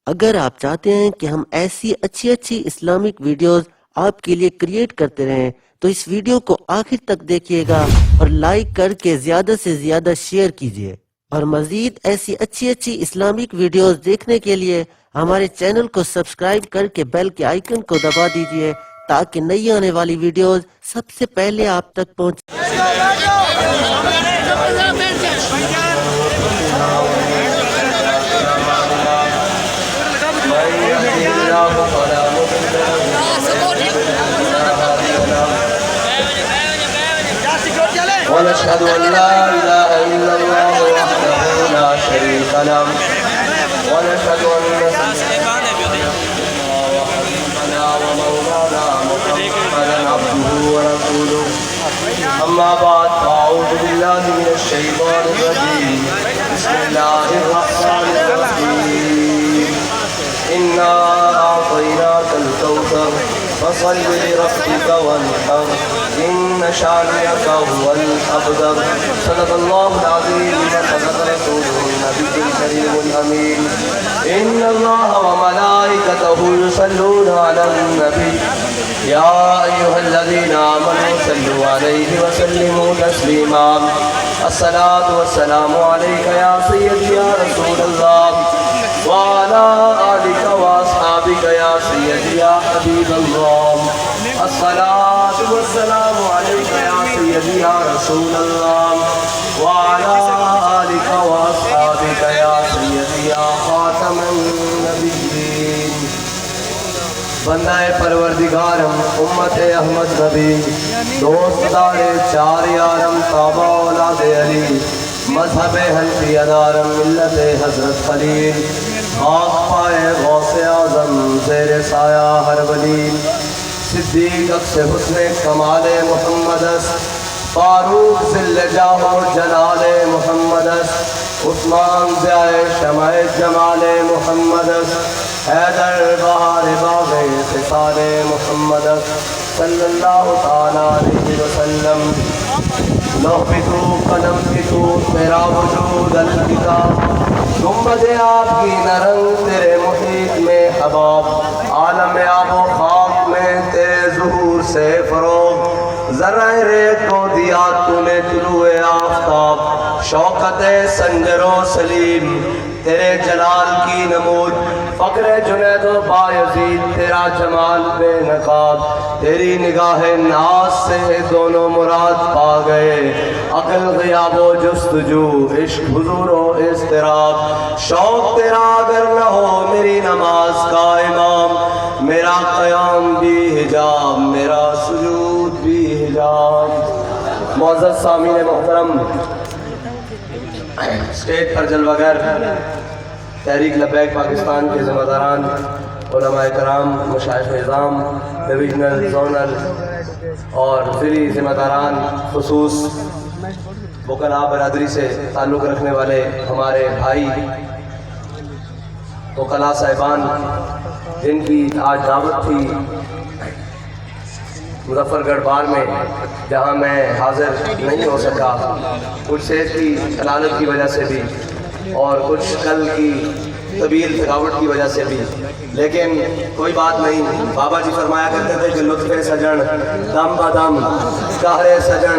اگر آپ چاہتے ہیں کہ ہم ایسی اچھی اسلامک ویڈیوز آپ کے لیے کریٹ کرتے رہیں تو اس ویڈیو کو آخر تک دیکھیے گا اور لائک کر کے زیادہ سے زیادہ شیئر کیجیے، اور مزید ایسی اچھی اسلامک ویڈیوز دیکھنے کے لیے ہمارے چینل کو سبسکرائب کر کے بیل کے آئیکن کو دبا دیجیے تاکہ نئی آنے والی ویڈیوز سب سے پہلے آپ تک پہنچے۔ ونشهد أن لا إله إلا الله وحده لا شريك له ونشهد أن سيدنا وحبيبنا ومولانا محمدا عبده ورسوله أما بعد فأعوذ بالله من الشيطان الرجيم بسم الله الرحمن الرحيم إنا أعطيناك الكوثر فصل لربك وانحر إن شانئك هو الأبتر صدق الله العظيم وصدق رسوله النبي الكريم الأمين إن الله وملائكته يصلون على النبي يا أيها الذين آمنوا صلوا عليه وسلموا تسليما الصلاة والسلام عليك يا سيدي يا رسول الله وعلى آلك وأصحابك يا سيدي يا حبيب الله الصلاة والسلام عليك يا سيدي يا رسول الله وعلى آلك وأصحابك يا سيدي يا خاتم النبيين بندہ پروردگارم امت احمد نبی دوست دار چار یارم تابع اولاد علی مذہب حنفی ادارم ملت حضرت خلیل خاک پائے غوث اعظم زیر سایہ ہر ولی صدیق اکس حسن کمال محمد فاروق ذل جاہ و جلال محمد عثمان ضیاء شمع جمال محمد حیدر بہار باغ خصال محمد صلی اللہ تعالیٰ علیہ وسلم لوح پہ تو قدم پہ تو تیرا وجود الکتاب گنبد آپ کی نرنگ تیرے محیط میں حباب عالم آب و خاک میں تیرے ظہور سے فروغ ذرہ ریت کو دیا تو نے طلوع آفتاب شوکت سنجر و سلیم تیرے جلال کی نمود فقر جنید و بایزید تیرا جمال بے نقاب تیری نگاہ ناز سے دونوں مراد پا گئے عقل غیاب و جستجو عشق حضور و اضطراب شوق تیرا اگر نہ ہو میری نماز کا امام میرا قیام بھی حجاب میرا سجود بھی حجاب۔ معزز سامعین محترم، اسٹیج پر جلوہ گر تحریک لبیک پاکستان کے ذمہ داران علماء کرام مشائخ نظام ڈویژنل زونل اور ضلعی ذمہ داران خصوص وکلاء برادری سے تعلق رکھنے والے ہمارے بھائی وکلاء صاحبان جن کی آج دعوت تھی مظفر گڑھ بار میں جہاں میں حاضر نہیں ہو سکا کچھ صحت کی علالت کی وجہ سے بھی اور کچھ کل کی طویل تھکاوٹ کی وجہ سے بھی، لیکن کوئی بات نہیں۔ بابا جی فرمایا کرتے تھے کہ لطف سجن دم بدم قہر سجن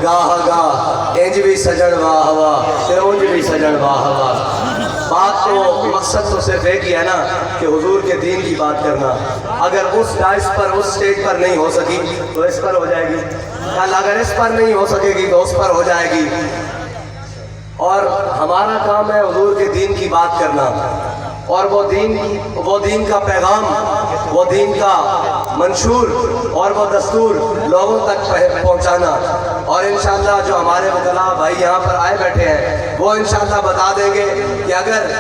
گاہ گاہ انج بھی سجن واہ واہ تے اونج بھی سجن واہ واہ۔ بات تو مقصد تو صرف ایک ہی ہے نا کہ حضور کے دین کی بات کرنا۔ اگر اس ڈائس پر اس سٹیج پر نہیں ہو سکی تو اس پر ہو جائے گی، کل اگر اس پر نہیں ہو سکے گی تو اس پر ہو جائے گی، اور ہمارا کام ہے حضور کے دین کی بات کرنا اور وہ دین کا پیغام، وہ دین کا منشور اور وہ دستور لوگوں تک پہنچانا۔ اور انشاءاللہ جو ہمارے وکلاء بھائی یہاں پر آئے بیٹھے ہیں وہ انشاءاللہ بتا دیں گے کہ اگر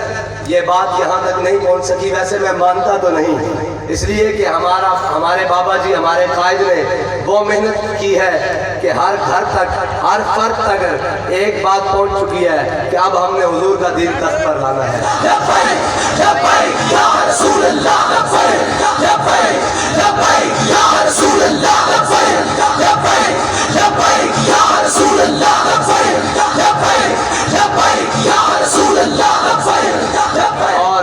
یہ بات یہاں تک نہیں پہنچ سکی، ویسے میں مانتا تو نہیں، اس لیے کہ ہمارے بابا جی ہمارے قائد نے وہ محنت کی ہے کہ ہر گھر تک ہر فرد تک ایک بات پہنچ چکی ہے کہ اب ہم نے حضور کا دین تخت پر لانا ہے۔ لبیک لبیک یا رسول اللہ، لبیک لبیک لبیک یا رسول اللہ، لبیک لبیک لبیک یا رسول اللہ، لبیک لبیک لبیک یا رسول اللہ، لبیک۔ اور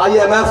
IMF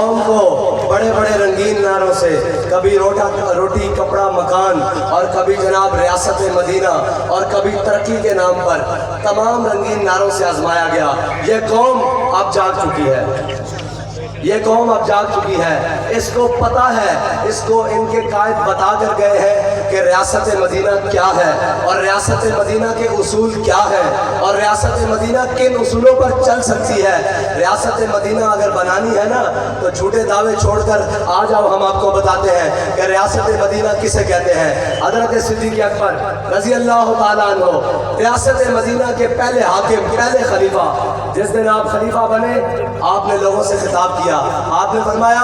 قوم کو بڑے بڑے رنگین نعروں سے، کبھی روٹی کپڑا مکان، اور کبھی جناب ریاست مدینہ، اور کبھی ترقی کے نام پر تمام رنگین نعروں سے آزمایا گیا۔ یہ قوم اب جاگ چکی ہے، یہ قوم اب جاگ چکی ہے، اس کو پتہ ہے، اس کو ان کے قائد بتا کر گئے ہیں کہ ریاست مدینہ کیا ہے، اور ریاست مدینہ کے اصول کیا ہے، اور ریاست مدینہ کن اصولوں پر چل سکتی ہے۔ ریاست مدینہ اگر بنانی ہے نا تو جھوٹے دعوے چھوڑ کر آ جاؤ، ہم آپ کو بتاتے ہیں کہ ریاست مدینہ کسے کہتے ہیں۔ حضرت صدیق اکبر رضی اللہ تعالیٰ عنہ ریاست مدینہ کے پہلے حاکم، پہلے خلیفہ، جس دن آپ خلیفہ بنے آپ نے لوگوں سے خطاب کیا، آپ نے فرمایا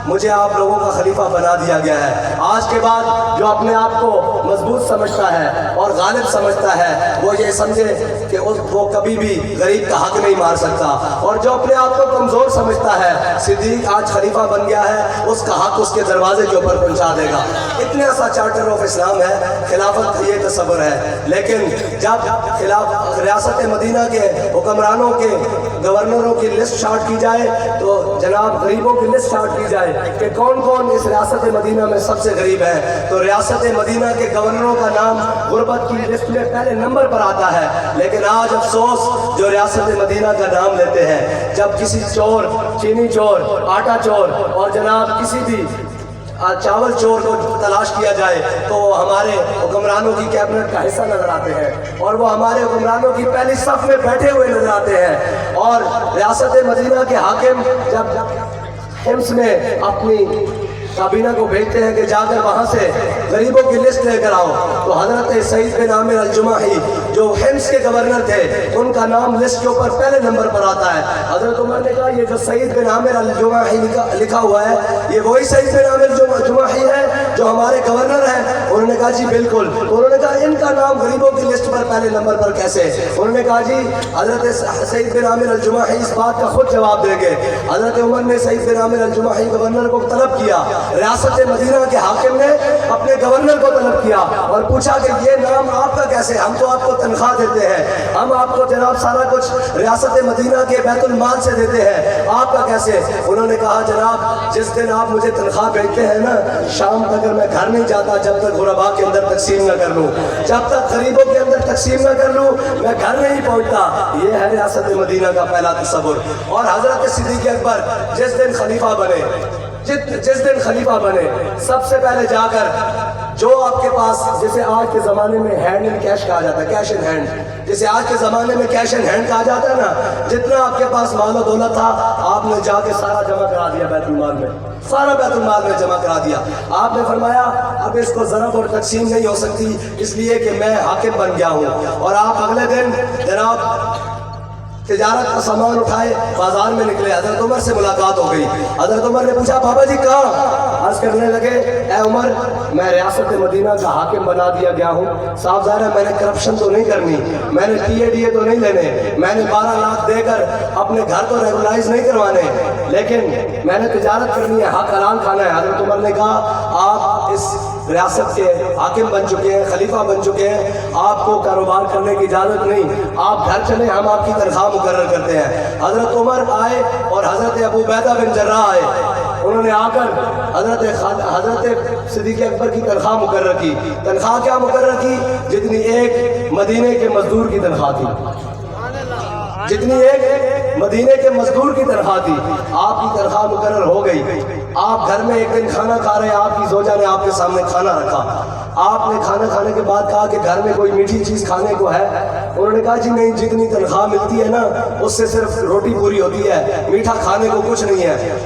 مجھے آپ لوگوں کا خلیفہ بنا دیا گیا ہے، آج کے بعد جو اپنے آپ کو مضبوط سمجھتا ہے اور غالب سمجھتا ہے وہ یہ سمجھے کہ وہ کبھی بھی غریب کا حق نہیں مار سکتا، اور جو اپنے آپ کو کمزور سمجھتا ہے صدیق آج خلیفہ بن گیا ہے، اس کا حق اس کے دروازے کے اوپر پہنچا دے گا۔ اتنا سا چارٹر آف اسلام ہے، خلافت یہ تصور ہے۔ لیکن جب ریاست مدینہ کے حکمرانوں کے گورنروں کی لسٹ شارٹ کی جائے تو جناب غریبوں کی لسٹ شارٹ کی جائے کہ کون کون اس ریاست مدینہ میں سب سے غریب ہے، تو ریاست مدینہ کے گورنروں کا نام غربت کی لسٹ میں پہلے نمبر پر آتا ہے۔ لیکن آج افسوس جو ریاست مدینہ کا نام لیتے ہیں، جب کسی چور، چینی چور، آٹا چور اور جناب کسی بھی چاول چور کو تلاش کیا جائے تو وہ ہمارے حکمرانوں کی کیبنٹ کا حصہ نظر آتے ہیں، اور وہ ہمارے حکمرانوں کی پہلی صف میں بیٹھے ہوئے نظر آتے ہیں۔ اور ریاست مدینہ کے حاکم جب حمص میں اپنی کابینہ کو بھیجتے ہیں کہ جا کر وہاں سے غریبوں کی لسٹ لے کر آؤ، تو حضرت سعید بن عامر الجماحی جو حمص کے گورنر تھے ان کا نام لسٹ کے اوپر پہلے نمبر پر آتا ہے۔ حضرت عمر نے کہا یہ جو سعید بن عامر الجماحی لکھا ہوا ہے یہ وہی سعید بن عامر الجماحی ہے جو ہمارے گورنر ہیں؟ انہوں نے کہا جی بالکل۔ انہوں نے کہا ان کا نام غریبوں کی لسٹ پر پہلے نمبر پر کیسے؟ انہوں نے کہا جی حضرت سعید بن عامر الجماحی اس بات کا خود جواب دیں گے۔ حضرت عمر نے سعید بن عامر الجماحی گورنر کو طلب کیا، ریاست مدینہ کے حاکم نے اپنے گورنر کو طلب کیا اور پوچھا کہ یہ نام آپ کا کیسے؟ ہم تو آپ کو تنخواہ دیتے ہیں، ہم آپ کو جناب سارا کچھ ریاست مدینہ کے بیت المال سے دیتے ہیں، آپ کا کیسے؟ انہوں نے کہا جناب جس دن آپ مجھے تنخواہ بھیجتے ہیں نا شام تک میں گھر نہیں جاتا جب تک غرباء کے اندر تقسیم نہ کر لوں، جب تک غریبوں کے اندر تقسیم نہ کر لوں میں گھر نہیں پہنچتا۔ یہ ہے ریاست مدینہ کا پہلا تصور۔ اور حضرت صدیق اکبر جس دن خلیفہ بنے، جس دن خلیفہ بنے سب سے پہلے جا کر جو آپ کے پاس، جسے آج کے زمانے میں ہینڈ ان کیش کہا جاتا ہے، کیش ان ہینڈ، جسے آج کے زمانے میں کیش ان ہینڈ کہا جاتا ہے نا، جتنا آپ کے پاس مال و دولت تھا آپ نے جا کے سارا جمع کرا دیا بیت المال میں، سارا بیت المال میں جمع کرا دیا۔ آپ نے فرمایا اب اس کو ضرب اور تقسیم نہیں ہو سکتی اس لیے کہ میں حاکم بن گیا ہوں۔ اور آپ اگلے دن جناب تجارت کا سامان اٹھائے بازار میں نکلے، حضرت عمر سے ملاقات ہو گئی۔ حضرت عمر نے پوچھا بابا جی کہاں؟ عرض کرنے لگے اے عمر میں ریاست مدینہ کا حاکم بنا دیا گیا ہوں، صاحب ظاہر ہے میں نے کرپشن تو نہیں کرنی، میں نے ٹی اے ڈی اے تو نہیں لینے، میں نے 12 لاکھ دے کر اپنے گھر کو ریگولائز نہیں کروانے، لیکن میں نے تجارت کرنی ہے، حق حلال کھانا ہے۔ حضرت عمر نے کہا آپ اس ریاست کے حاکم بن چکے ہیں، خلیفہ بن چکے ہیں، آپ کو کاروبار کرنے کی اجازت نہیں، آپ گھر چلیں ہم آپ کی تنخواہ مقرر کرتے ہیں۔ حضرت عمر آئے اور حضرت ابو عبیدہ بن جراح آئے، انہوں نے آ کر حضرت صدیق اکبر کی تنخواہ مقرر کی۔ تنخواہ کیا مقرر کی؟ جتنی ایک مدینے کے مزدور کی تنخواہ تھی، جتنی ایک مدینے کے مزدور کی تنخواہ تھی آپ کی تنخواہ مقرر ہو گئی۔ آپ گھر میں ایک دن کھانا کھا رہے ہیں، آپ کی زوجہ نے آپ کے سامنے کھانا رکھا، آپ نے کھانا کھانے کے بعد کہا کہ گھر میں کوئی میٹھی چیز کھانے کو ہے؟ انہوں نے کہا جی نہیں، جتنی تنخواہ ملتی ہے نا اس سے صرف روٹی پوری ہوتی ہے، میٹھا کھانے کو کچھ نہیں ہے۔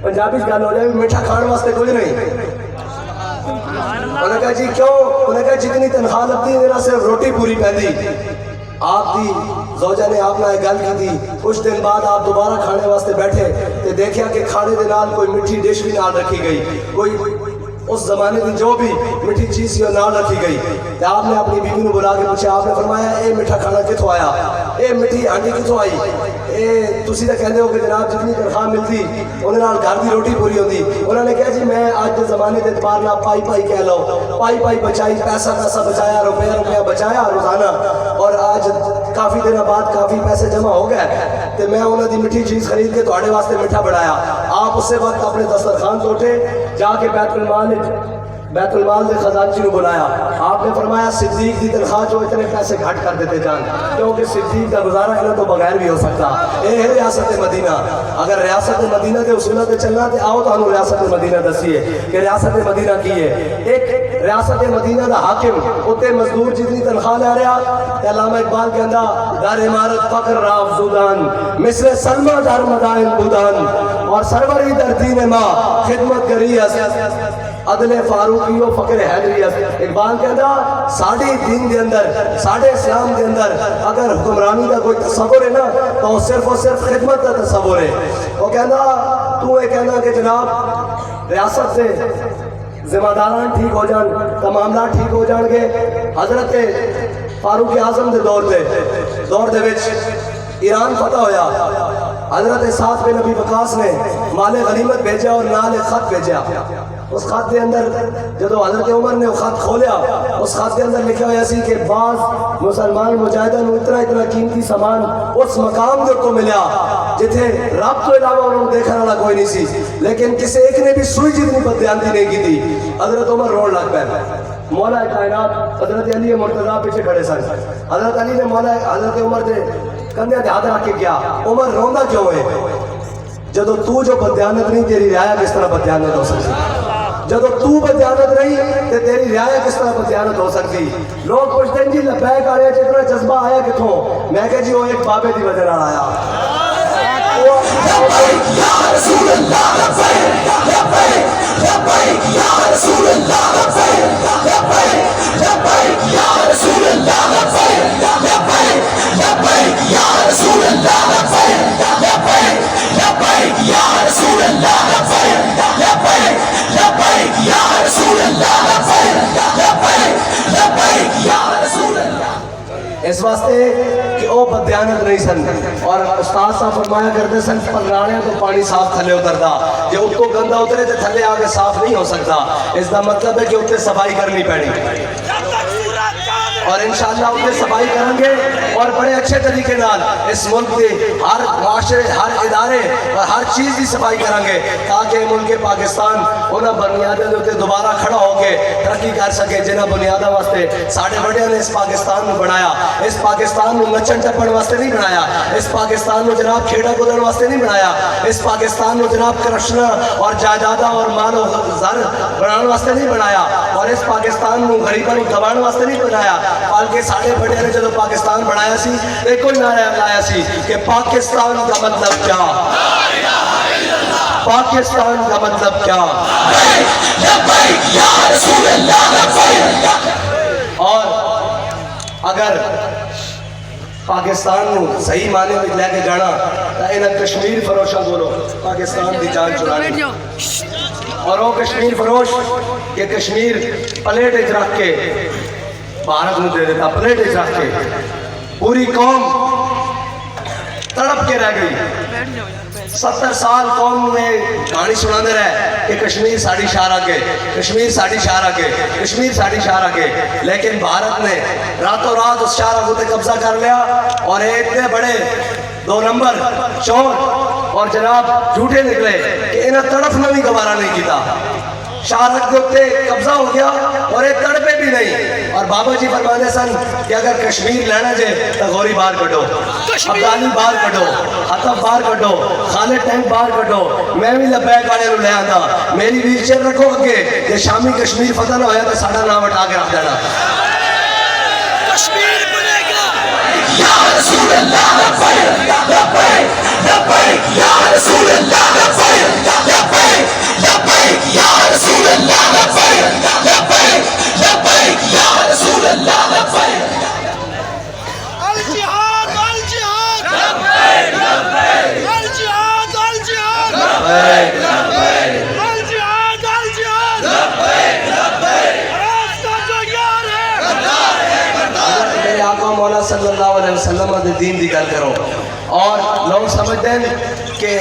پنجابی گل ہو جائے میٹھا کھانے واسطے کچھ نہیں۔ انہوں نے کہا جی کیوں؟ انہوں نے کہا جتنی تنخواہ لگتی ہے میرا صرف روٹی پوری پہنی۔ آپ کی زوجہ نے آپ نے گل کی تھی، کچھ دن بعد آپ دوبارہ کھانے واسطے بیٹھے تو دیکھا کہ کھانے دے نال کوئی میٹھی ڈش بھی نال رکھی گئی، کوئی اس زمانے کی جو بھی میٹھی چیز سی نال رکھی گئی۔ تو آپ نے اپنی بیوی کو بلا کے پوچھا، آپ نے فرمایا اے میٹھا کھانا کتوں آیا، اے میٹھی ہانڈی کتوں آئی؟ تسی تو کہتے ہو کہ جناب جتنی تنخواہ ملتی انہوں نے گھر کی روٹی پوری ہوتی۔ انہوں نے کہا جی میں آج کے زمانے کے اعتبار نہ پائی پائی کہہ لو، پائی پائی بچائی، پیسہ پیسہ بچایا، روپیہ روپیہ بچایا روزانہ، اور آج کافی دنوں بعد کافی پیسے جمع ہو گئے، تو میں انہوں دی میٹھی چیز خرید کے تھوڑے واسطے میٹھا بنایا. آپ اس سے وقت اپنے دسترخوان تو اٹھے, جا کے بیت المال دے خزانچی کو بلایا. آپ نے فرمایا صدیق دی تنخواہ جو اتنے پیسے گھٹ کر دیتے جان, کیونکہ صدیق کا گزارا انہوں تو بغیر بھی ہو سکتا. اے ہے ریاست مدینہ. اگر ریاست مدینہ کے اصولوں تے چلنا تے آؤ تو ریاست مدینہ دسیے کہ ریاست مدینہ کی ہے. ایک ریاست مدینہ دا حاکم اتنے مزدور جتنی تنخواہ لے رہا, علامہ اقبال کہندا در عمارت فقر را افزودان مثل سلمہ در مدائن بودان اور سروری در دین ما خدمت کری است عدل فاروقی و فقر حیدری است. اقبال کہندا ساڑھے دین دے اندر, ساڑھے اسلام دے اندر اگر حکمرانی کا کوئی تصور ہے نا تو صرف اور صرف خدمت کا تصور ہے. وہ کہندا تو یہ کہنا کہ جناب ریاست سے ذمہ داران ٹھیک ہو جان, معاملات ٹھیک ہو جان گے. حضرت فاروق اعظم دے دور دے وچ ایران فتح ہویا. حضرت سعد بن ابی وقاص نے مال غنیمت بھیجا اور نال خط بھیجا. اس خط کے اندر جدو حضرت عمر نے وہ خط کھولیا, اس خط کے اندر لکھا ہوا سی کہ بعض مسلمان مجاہدین اتنا قیمتی سامان اس مقام کو ملیا جتھے رب تو علاوہ انہوں نے دیکھنے والا کوئی نہیں سی, لیکن کسی ایک نے بھی سوئی جتنی بددیانتی نہیں کی تھی. حضرت عمر روڑ لگ پہ. مولا کائنات حضرت علی مرتضیٰ پیچھے کھڑے سن. حضرت علی نے مولا حضرت عمر دے کندھے تے ہاتھ رکھ کے کیا, عمر روندا کیوں ہے؟ جدو تو جو بدیانت نہیں تیری رعایا کس طرح بدیانت ہو سکتی؟ جدو تو بدیانت نہیں تو تیری رعایا کس طرح بدیانت ہو سکتی؟ لوگ پوچھتے ہیں جی لبیک آ رہے ہیں, جتنا جذبہ آیا کتوں؟ میں کہ جی وہ ایک بابے دی وجہ نال آیا. یا رسول اللہ لبیک لبیک لبیک یا رسول اللہ لبیک لبیک لبیک یا رسول اللہ لبیک لبیک لبیک یا رسول اللہ لبیک لبیک لبیک یا رسول اللہ لبیک لبیک لبیک یا رسول اللہ لبیک لبیک لبیک یا رسول اللہ. اس واسطے کہ وہ بدیانت نہیں سن, اور استاد صاحب فرمایا کرتے سن پرانے تو پانی صاف تھلے اتردا, جے اس کو گندا اترے تو تھلے آ کے صاف نہیں ہو سکتا. اس کا مطلب ہے کہ اتنے صفائی کرنی پڑی, اور انشاءاللہ اتنے صفائی کریں گے اور بڑے اچھے طریقے نال اس ملک کے ہر معاشرے, ہر ادارے اور ہر چیز کی صفائی کریں گے, تاکہ ملک پاکستان انہاں بنیادوں کے اوپر دوبارہ کھڑا ہو کے ترقی کر سکے. جنہاں بنیادوں واسطے ساڈے بڑیاں نے اس پاکستان کو بنایا. اس پاکستان کو نچن ٹپن واسطے نہیں بنایا, اس پاکستان کو جناب کھیڑا کودن واسطے نہیں بنایا, اس پاکستان کو جناب کرپشن اور جائیداداں اور مال و زر بنانے واسطے نہیں بنایا, اور اس پاکستان کو غریباں کو دبانے واسطے نہیں بنایا. بلکہ ساڑھے بڑے نے جب پاکستان بنایا سی ایک کوئی نعرہ لایا سی کہ پاکستان کا مطلب کیا, پاکستان کا مطلب کیا, اور اگر پاکستان کو صحیح معنی میں لے کے جانا تو انہیں کشمیر فروشوں کو پاکستان کی جان چرانی, اور وہ کشمیر فروش کہ کشمیر پلیٹ اچ رکھ کے بھارت نے دے دیتا, پلیٹ اچ رکھ کے پوری قوم تڑپ کے رہ گئی. 70 سال قوم میں کہانی سنانے رہے کہ کشمیر ساڑی شہر آگے, کشمیر ساڑی شہر آگے, کشمیر ساڑی شہر آگے, لیکن بھارت نے راتوں رات اس شہر آگے تے قبضہ کر لیا, اور اتنے بڑے 2 نمبر چور اور جناب جھوٹے نکلے کہ انہیں تڑپنا بھی گوارا نہیں کیتا. شہرت کے اوپر قبضہ ہو گیا اور ایک تڑپے بھی نہیں. اور بابا جی فرمانے سن کہ اگر کشمیر لینا جائے تو غوری باہر کٹو, افغانی باہر کٹو, حطب باہر کٹو, خالد ٹینک باہر کٹو. میں بھی لبیک والے کو لے آتا, میری ویل چیئر رکھو اگے, کہ شامی کشمیر فتح نہ ہویا تو ساڑھا نام اٹھا کے رکھ دینا. کشمیر بنے گا یا رسول اللہ لبیک لبیک لبیک یا رسول اللہ لبیک لبیک لبیک یا رسول اللہ لبیک لبیک لبیک یا رسول اللہ لبیک. الجہاد الجہاد لبیک لبیک الجہاد الجہاد لبیک لبیک الجہاد الجہاد لبیک لبیک راستہ جو یار ہے. میرے آقا مولا صلی اللہ علیہ وسلم دے دین دی گل کرو, اور لوگ سمجھتے ہیں کہ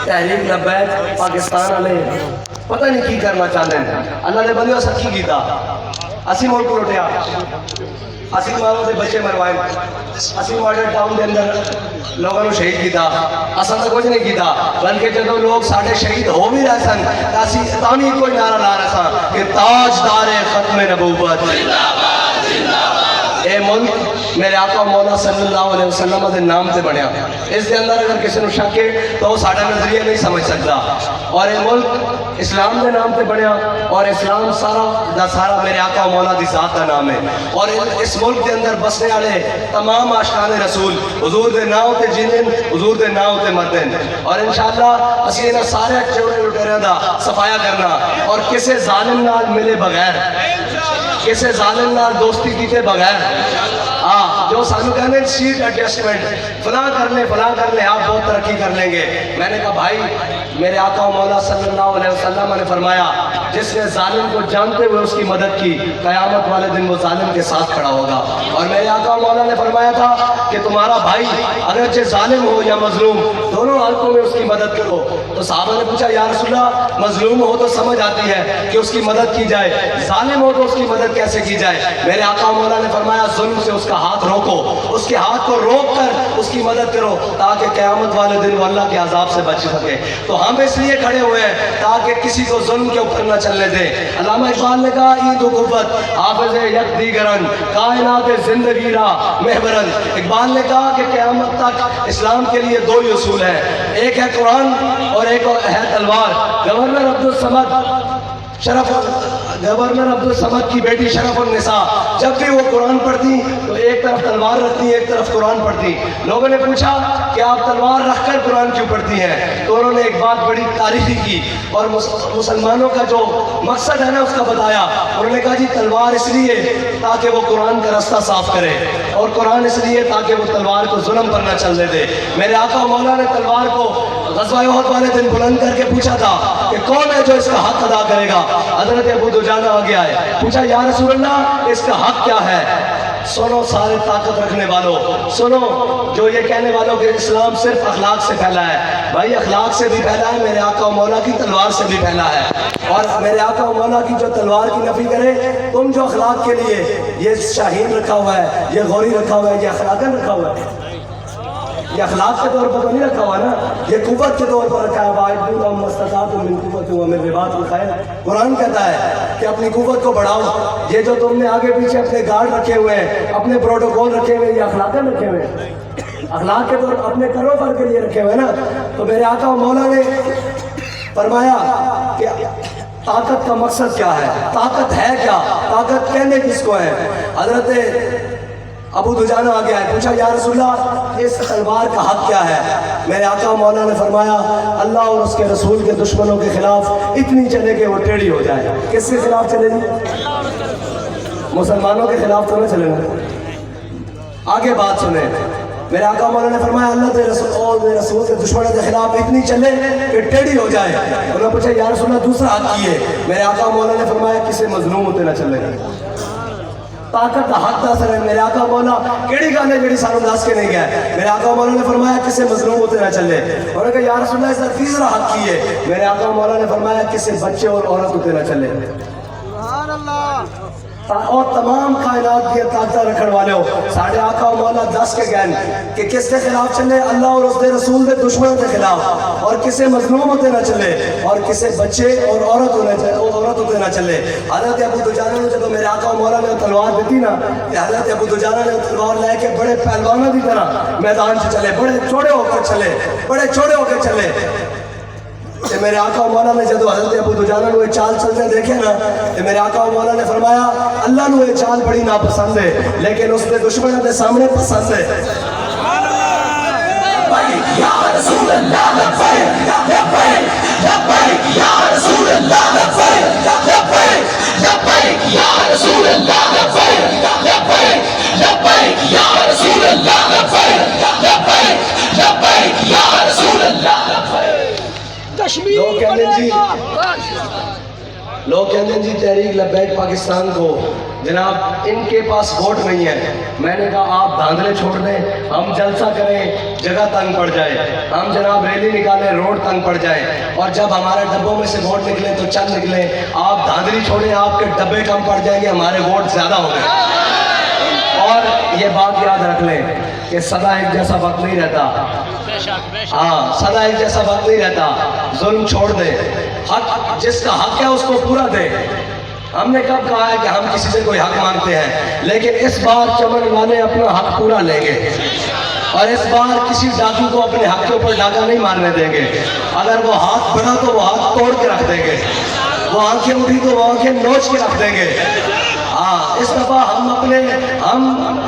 تحریک لبیک پاکستان والے پتہ نہیں کی کرنا چاہتے ہیں. اللہ نے بندیوں سچی کیتا, اسی ملک لٹیا, اسی ماں دے بچے مروائے اسی ماڈل ٹاؤن دے اندر لوگوں نے شہید کیتا اساں تو کچھ نہیں کیتا بلکہ جدوں لوگ ساڈے شہید ہو بھی رہے سن اسی تاں کوئی نعرہ لا رہا سا کہ تاجدار ختم نبوت اے ملک میرے آقا مولا صلی اللہ علیہ وسلم دے نام تے بنیا اس دے اندر اگر کسی نے شک ہے تو وہ ساڈا نظریہ نہیں سمجھ سکتا اور اے ملک اسلام دے نام تے بنیا اور اسلام سارا دا سارا میرے آقا مولا دی ذات دا نام ہے اور اس ملک دے اندر بسنے والے تمام عاشقان رسول حضور دے نام تے جینن حضور دے نام تے مردن اور انشاءاللہ اسی انہاں سارے چوڑے لٹیرے دا صفایا کرنا اور کسے ظالم نال ملے بغیر کسے ظالم نال دوستی کیتے بغیر جو سانو کہنے سیٹ ایڈجسٹمنٹ فلاں کر لیں آپ بہت ترقی کر لیں گے میں نے کہا بھائی میرے آقا مولا صلی اللہ علیہ وسلم نے فرمایا جس نے ظالم کو جانتے ہوئے اس کی مدد کی قیامت والے دن وہ ظالم کے ساتھ کھڑا ہوگا اور میرے آقا مولا نے فرمایا تھا کہ تمہارا بھائی اگرچہ ظالم ہو یا مظلوم دونوں حالتوں میں اس کی مدد کرو تو صحابہ نے پوچھا یا رسول اللہ مظلوم ہو تو سمجھ آتی ہے کہ اس کی مدد کی جائے ظالم ہو تو اس کی مدد کیسے کی جائے میرے آقا مولا نے فرمایا ظلم سے اس کا ہاتھ روکو اس کے ہاتھ کو روک کر اس کی مدد کرو تاکہ قیامت والے دن وہ اللہ کے عذاب سے بچ سکے تو ہم اس لیے کھڑے ہوئے ہیں تاکہ کسی کو ظلم کے اوپر نہ چلنے دیں علامہ اقبال نے کہا عید و قوت حافظ یک دیگرن کائنات زندگی را محورن اقبال نے کہا کہ قیامت تک اسلام کے لیے دو ہی اصول ہیں ایک ہے قرآن اور ایک ہے تلوار گورنر عبد الصمد کی بیٹی شرف النساء جب بھی وہ قرآن پڑھتی تو ایک طرف تلوار رکھتی ایک طرف قرآن پڑھتی لوگوں نے پوچھا کہ آپ تلوار رکھ کر قرآن کیوں پڑھتی ہیں تو انہوں نے ایک بات بڑی تاریخی کی اور مسلمانوں کا جو مقصد ہے نا اس کا بتایا انہوں نے کہا جی تلوار اس لیے تاکہ وہ قرآن کا راستہ صاف کرے اور قرآن اس لیے تاکہ وہ تلوار کو ظلم پر نہ چلنے دے میرے آقا مولا نے تلوار کو غزوہ احد والے دن بلند کر کے پوچھا تھا کہ کون ہے جو اس کا حق ادا کرے گا حضرت ابو دجانہ آ گیا ہے پوچھا یا رسول اللہ اس کا حق کیا ہے سنو سارے طاقت رکھنے والوں سنو جو یہ کہنے والوں کہ اسلام صرف اخلاق سے پھیلا ہے بھائی اخلاق سے بھی پھیلا ہے میرے آقا و مولا کی تلوار سے بھی پھیلا ہے اور میرے آقا و مولا کی جو تلوار کی نفی کرے تم جو اخلاق کے لیے یہ شاہین رکھا ہوا ہے یہ غوری رکھا ہوا ہے یہ اخلاقاً رکھا ہوا ہے یہ اخلاق کے طور پر تو نہیں رکھا ہوا نا یہ قوت کے طور پر رکھا ہے قرآن کہتا ہے کہ اپنی قوت کو بڑھاؤ یہ جو تم نے آگے پیچھے اپنے گارڈ رکھے ہوئے ہیں اپنے پروٹوکول رکھے ہوئے ہیں یہ اخلاقیں رکھے ہوئے ہیں اخلاق کے طور پر اپنے کاروبار کے لیے رکھے ہوئے ہیں نا تو میرے آقا و مولا نے فرمایا کہ طاقت کا مقصد کیا ہے طاقت ہے کیا طاقت کہنے کس کو ہے حضرت ابو دجانہ آ گیا ہے پوچھا یا رسول اللہ اس تلوار کا حق کیا ہے میرے آقا مولا نے فرمایا اللہ اور اس کے رسول کے دشمنوں کے خلاف اتنی چلے کہ وہ ٹیڑھی ہو جائے کس کے خلاف چلے گی مسلمانوں کے خلاف تو نہ چلے گا آگے بات سنیں میرے آقا مولا نے فرمایا اللہ کے رسول کے دشمنوں کے خلاف اتنی چلے کہ ٹیڑھی ہو جائے انہوں نے پوچھا یا رسول اللہ دوسرا حق کی ہے میرے آقا مولا نے فرمایا کسی مظلوم ہوتے نہ چلے طاقت کا حق دس ہے میرے آقا مولا کیڑی گل ہے جڑی سانو دس کے نہیں گیا میرے آقا مولا نے فرمایا کسی مظلوم ہوتے نہ چلے اور نے کہا یا رسول اللہ اس کا تیسرا حق کی ہے میرے آقا مولا نے فرمایا کسی بچے اور عورت ہوتے نہ چلے سبحان اللہ اور تمام کائنات کی طاقت رکھنے والے ہو ساڑھے آقا و مولا دس کے گئن کہ کس کے خلاف چلے اللہ اور اس کے رسول کے دشمنوں کے خلاف اور کسے مظلوم ہوتے نہ چلے اور کسے بچے اور عورت ہوتے نہ چلے حضرت ابو دجانہ نے جب میرے آقا و مولا نے تلوار دیتی نا کہ حضرت ابو دجانہ نے تلوار لے کے بڑے پہلوانوں کی طرح میدان سے چلے بڑے چوڑے ہو کے چلے کہ میرے آقا و مولا نے جب حضرت ابو دجانہ نے چال چلتے دیکھے نا کہ میرے آقا و مولا نے فرمایا اللہ نے یہ چال بڑی ناپسند ہے لیکن اس کے دشمنوں کے سامنے پسند ہے یا رسول اللہ لبیک لبیک لبیک یا رسول اللہ لبیک لبیک لبیک یا رسول اللہ لبیک لبیک لبیک یا رسول اللہ لبیک لبیک لبیک یا رسول اللہ لبیک لوگ کہتے ہیں جی تحریک لبیک پاکستان کو جناب ان کے پاس ووٹ نہیں ہے میں نے کہا آپ دھاندلے چھوڑ دیں ہم جلسہ کریں جگہ تنگ پڑ جائے ہم جناب ریلی نکالیں روڈ تنگ پڑ جائے اور جب ہمارے ڈبوں میں سے ووٹ نکلیں تو چند نکلیں آپ دھاندلی چھوڑیں آپ کے ڈبے کم پڑ جائیں گے ہمارے ووٹ زیادہ ہو گئے اور یہ بات یاد رکھ لیں کہ سدا ایک جیسا وقت نہیں رہتا. ہاں سدا ایک جیسا وقت نہیں رہتا. ظلم چھوڑ دے, حق جس کا حق ہے اس کو پورا دے. ہم نے کب کہا ہے کہ ہم کسی سے کوئی حق مانگتے ہیں, لیکن اس بار چمن والے اپنا حق پورا لیں گے, اور اس بار کسی ڈاکو کو اپنے حق کے اوپر ڈاکہ نہیں مارنے دیں گے. اگر وہ ہاتھ بڑھا تو وہ ہاتھ توڑ کے رکھ دیں گے, وہ آنکھیں اٹھی تو وہ آنکھیں نوچ کے رکھ دیں گے. ہاں اس دفعہ ہم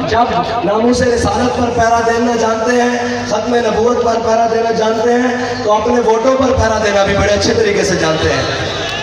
جب ناموس رسالت پر پہرا دینا جانتے ہیں, ختم نبوت پر پہرا دینا جانتے ہیں, تو اپنے ووٹوں پر پہرا دینا بھی بڑے اچھے طریقے سے جانتے ہیں.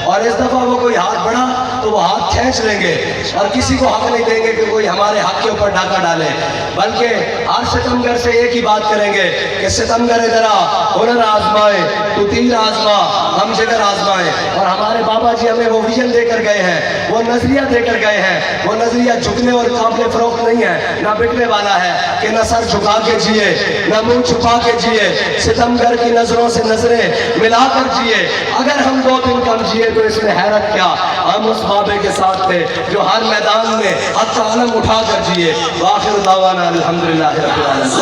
اور اس دفعہ وہ کوئی ہاتھ بڑھا تو وہ ہاتھ کھینچ لیں گے, اور کسی کو حق نہیں دیں گے کہ کوئی ہمارے حق کے اوپر ڈاکہ ڈالے, بلکہ ہر ستمگر سے ایک ہی بات کریں گے کہ ستمگر ادھر آ, ہنر آزمائے, تو تیر آزما, ہم جگر آزمائے. اور ہمارے بابا جی ہمیں وہ ویژن دے کر گئے ہیں, وہ نظریہ دے کر گئے ہیں. وہ نظریہ جھکنے اور قابل فروخت نہیں ہے, نہ بکنے والا ہے کہ نہ سر جھکا کے جیے نہ منہ چھپا کے جیے, ستمگر کی نظروں سے نظریں ملا کر جیے. اگر ہم 2 دن کم جیے تو اس میں حیرت کیا, ہم اس بابے کے ساتھ تھے جو ہر میدان میں حق کا علم اٹھا کر جیے. وآخر دعوانا الحمدللہ رب العالمین.